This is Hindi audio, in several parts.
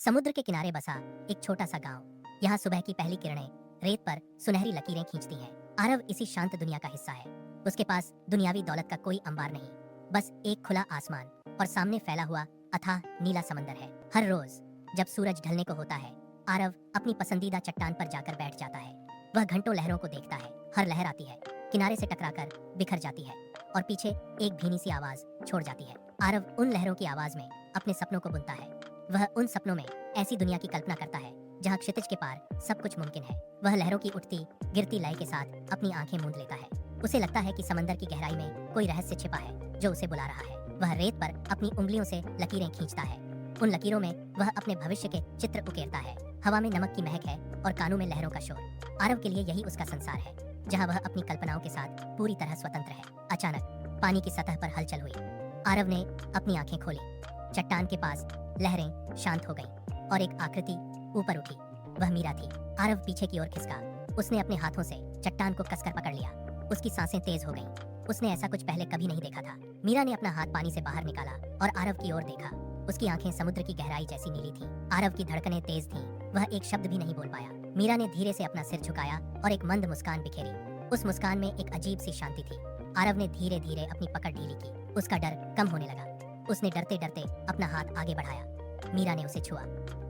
समुद्र के किनारे बसा एक छोटा सा गांव। यहाँ सुबह की पहली किरणें रेत पर सुनहरी लकीरें खींचती हैं। आरव इसी शांत दुनिया का हिस्सा है। उसके पास दुनियावी दौलत का कोई अंबार नहीं, बस एक खुला आसमान और सामने फैला हुआ अथाह नीला समंदर है। हर रोज जब सूरज ढलने को होता है, आरव अपनी पसंदीदा चट्टान पर जाकर बैठ जाता है। वह घंटों लहरों को देखता है। हर लहर आती है, किनारे से टकराकर बिखर जाती है और पीछे एक भीनी सी आवाज छोड़ जाती है। आरव उन लहरों की आवाज में अपने सपनों को बुनता है। वह उन सपनों में ऐसी दुनिया की कल्पना करता है जहाँ क्षितिज के पार सब कुछ मुमकिन है। वह लहरों की उठती गिरती लय के साथ अपनी आंखें मूंद लेता है। उसे लगता है कि समंदर की गहराई में कोई रहस्य छिपा है जो उसे बुला रहा है। वह रेत पर अपनी उंगलियों से लकीरें खींचता है। उन लकीरों में वह अपने भविष्य के चित्र उकेरता है। हवा में नमक की महक है और कानों में लहरों का शोर। आरव के लिए यही उसका संसार है, जहाँ वह अपनी कल्पनाओं के साथ पूरी तरह स्वतंत्र है। अचानक पानी की सतह पर हलचल हुई। आरव ने अपनी आंखें खोली। चट्टान के पास लहरें शांत हो गईं और एक आकृति ऊपर उठी। वह मीरा थी। आरव पीछे की ओर खिसका। उसने अपने हाथों से चट्टान को कसकर पकड़ लिया। उसकी सांसें तेज हो गईं। उसने ऐसा कुछ पहले कभी नहीं देखा था। मीरा ने अपना हाथ पानी से बाहर निकाला और आरव की ओर देखा। उसकी आंखें समुद्र की गहराई जैसी नीली थीं। आरव की धड़कनें तेज थीं। वह एक शब्द भी नहीं बोल पाया। मीरा ने धीरे से अपना सिर झुकाया और एक मंद मुस्कान बिखेरी। उस मुस्कान में एक अजीब सी शांति थी। आरव ने धीरे धीरे अपनी पकड़ ढीली की। उसका डर कम होने लगा। उसने डरते डरते अपना हाथ आगे बढ़ाया। मीरा ने उसे छुआ।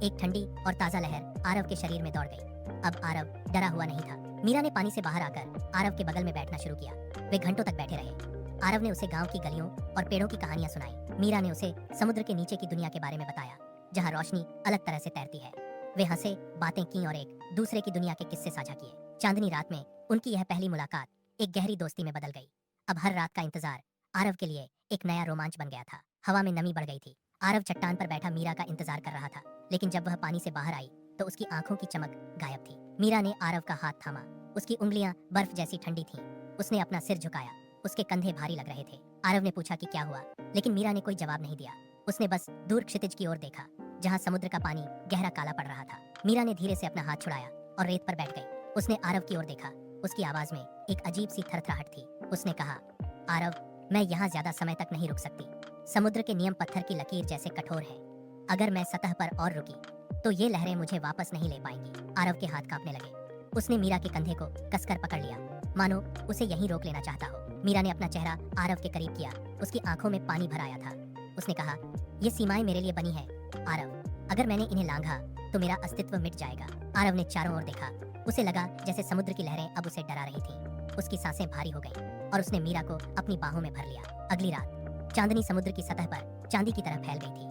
एक ठंडी और ताजा लहर आरव के शरीर में दौड़ गई। अब आरव डरा हुआ नहीं था। मीरा ने पानी से बाहर आकर आरव के बगल में बैठना शुरू किया। वे घंटों तक बैठे रहे। आरव ने उसे गांव की गलियों और पेड़ों की कहानियां सुनाई। मीरा ने उसे समुद्र के नीचे की दुनिया के बारे में बताया, जहाँ रोशनी अलग तरह से तैरती है। वे हंसे, बातें की और एक दूसरे की दुनिया के किस्से साझा किए। चांदनी रात में उनकी यह पहली मुलाकात एक गहरी दोस्ती में बदल गई। अब हर रात का इंतजार आरव के लिए एक नया रोमांच बन गया था। हवा में नमी बढ़ गई थी। आरव चट्टान पर बैठा मीरा का इंतजार कर रहा था, लेकिन जब वह पानी से बाहर आई तो उसकी आंखों की चमक गायब थी। मीरा ने आरव का हाथ थामा। उसकी उंगलियां बर्फ जैसी ठंडी थीं। उसने अपना सिर झुकाया। उसके कंधे भारी लग रहे थे। आरव ने पूछा कि क्या हुआ, लेकिन मीरा ने कोई जवाब नहीं दिया। उसने बस दूर क्षितिज की ओर देखा, जहाँ समुद्र का पानी गहरा काला पड़ रहा था। मीरा ने धीरे से अपना हाथ छुड़ाया और रेत पर बैठ गई। उसने आरव की ओर देखा। उसकी आवाज में एक अजीब सी थरथराहट थी। उसने कहा, आरव, मैं यहाँ ज्यादा समय तक नहीं रुक सकती। समुद्र के नियम पत्थर की लकीर जैसे कठोर हैं। अगर मैं सतह पर और रुकी तो ये लहरें मुझे वापस नहीं ले पाएंगी। आरव के हाथ कांपने लगे। उसने मीरा के कंधे को कसकर पकड़ लिया, मानो उसे यहीं रोक लेना चाहता हो। मीरा ने अपना चेहरा आरव के करीब किया। उसकी आंखों में पानी भर आया था। उसने कहा, ये सीमाएं मेरे लिए बनी है आरव। अगर मैंने इन्हें लांघा तो मेरा अस्तित्व मिट जाएगा। आरव ने चारों ओर देखा। उसे लगा जैसे समुद्र की लहरें अब उसे डरा रही थीं। उसकी सांसें भारी हो गईं और उसने मीरा को अपनी बाहों में भर लिया। अगली रात चांदनी समुद्र की सतह पर चांदी की तरह फैल गई थी।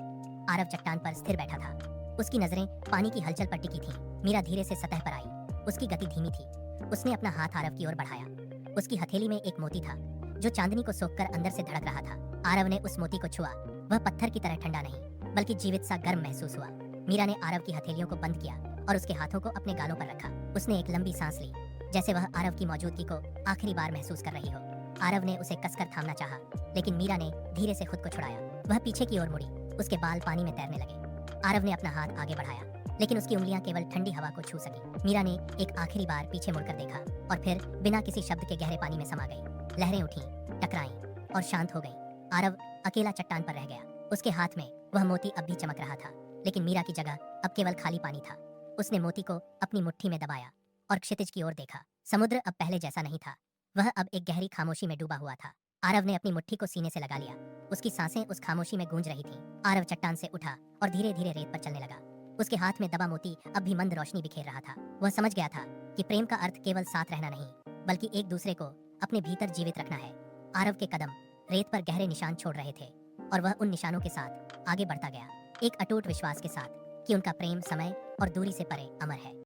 आरव चट्टान पर स्थिर बैठा था। उसकी नजरें पानी की हलचल पर टिकी थीं। मीरा धीरे से सतह पर आई। उसकी गति धीमी थी। उसने अपना हाथ आरव की ओर बढ़ाया। उसकी हथेली में एक मोती था जो चांदनी को सोखकर अंदर से धड़क रहा था। आरव ने उस मोती को छुआ। वह पत्थर की तरह ठंडा नहीं, बल्कि जीवित सा गर्म महसूस हुआ। मीरा ने आरव की हथेलियों को बंद किया और उसके हाथों को अपने गालों पर रखा। उसने एक लंबी सांस ली, जैसे वह आरव की मौजूदगी को आखिरी बार महसूस कर रही हो। आरव ने उसे कसकर थामना चाहा, लेकिन मीरा ने धीरे से खुद को छुड़ाया। वह पीछे की ओर मुड़ी। उसके बाल पानी में तैरने लगे। आरव ने अपना हाथ आगे बढ़ाया, लेकिन उसकी उंगलियां केवल ठंडी हवा को छू सकी। मीरा ने एक आखिरी बार पीछे मुड़कर देखा और फिर बिना किसी शब्द के गहरे पानी में समा गई। लहरें उठीं, टकराईं और शांत हो गईं। आरव अकेला चट्टान पर रह गया। उसके हाथ में वह मोती अब भी चमक रहा था, लेकिन मीरा की जगह अब केवल खाली पानी था। उसने मोती को अपनी मुट्ठी में दबाया और क्षितिज की ओर देखा। समुद्र अब पहले जैसा नहीं था। वह अब एक गहरी खामोशी में डूबा हुआ था। आरव ने अपनी मुट्ठी को सीने से लगा लिया। उसकी सांसें उस खामोशी में गूंज रही थीं। आरव चट्टान से उठा और धीरे धीरे रेत पर चलने लगा। उसके हाथ में दबा मोती अब भी मंद रोशनी बिखेर रहा था। वह समझ गया था कि प्रेम का अर्थ केवल साथ रहना नहीं, बल्कि एक दूसरे को अपने भीतर जीवित रखना है। आरव के कदम रेत पर गहरे निशान छोड़ रहे थे और वह उन निशानों के साथ आगे बढ़ता गया, एक अटूट विश्वास के साथ कि उनका प्रेम समय और दूरी से परे अमर है।